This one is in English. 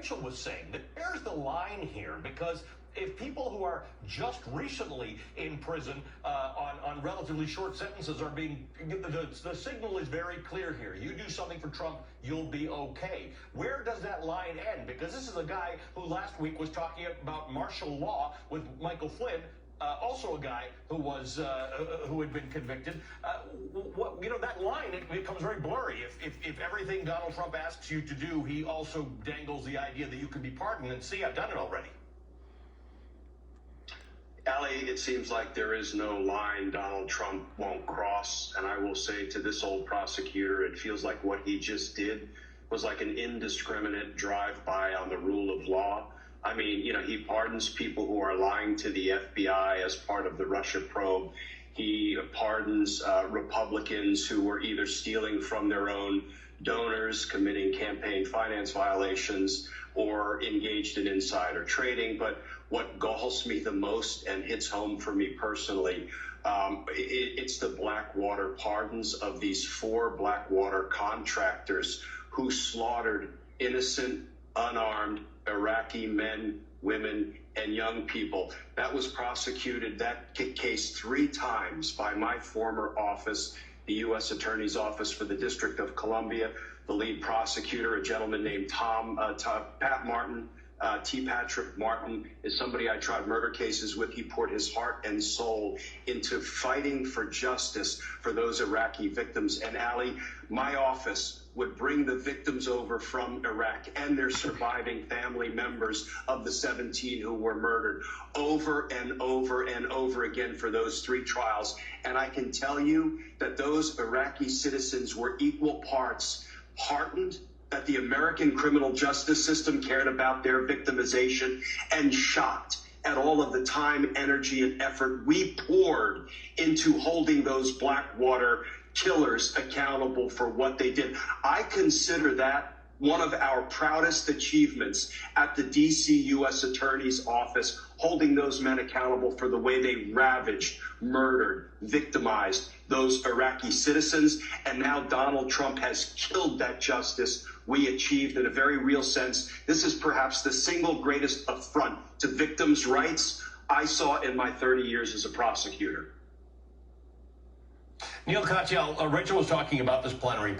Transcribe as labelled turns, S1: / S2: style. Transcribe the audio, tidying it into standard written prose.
S1: Rachel was saying that there's the line here, because if people who are just recently in prison on relatively short sentences are being, the signal is very clear here. You do something for Trump, you'll be okay. Where does that line end? Because this is a guy who last week was talking about martial law with Michael Flynn, also a guy who was who had been convicted. That line, it becomes very blurry. If everything Donald Trump asks you to do, he also dangles the idea that you can be pardoned and see, I've done it already.
S2: Ali, it seems like there is no line Donald Trump won't cross. And I will say to this old prosecutor, it feels like what he just did was like an indiscriminate drive-by on the rule of law. I mean, he pardons people who are lying to the FBI as part of the Russia probe. He pardons Republicans who were either stealing from their own donors, committing campaign finance violations, or engaged in insider trading. But what galls me the most and hits home for me personally, it's the BlackWater pardons of these 4 BlackWater contractors who slaughtered innocent, unarmed Iraqi men, women, and young people. That was prosecuted, that case 3 times by my former office, the U.S. Attorney's Office for the District of Columbia. The lead prosecutor, a gentleman named Patrick Martin, is somebody I tried murder cases with. He poured his heart and soul into fighting for justice for those Iraqi victims. And Ali, my office would bring the victims over from Iraq and their surviving family members of the 17 who were murdered over and over and over again for those 3 trials. And I can tell you that those Iraqi citizens were equal parts heartened that the American criminal justice system cared about their victimization, and shocked at all of the time, energy, and effort we poured into holding those BlackWater killers accountable for what they did. I consider that one of our proudest achievements at the D.C. U.S. Attorney's Office, holding those men accountable for the way they ravaged, murdered, victimized those Iraqi citizens. And now Donald Trump has killed that justice we achieved in a very real sense. This is perhaps the single greatest affront to victims' rights I saw in my 30 years as a prosecutor.
S1: Neil Katyal, Rachel was talking about this plenary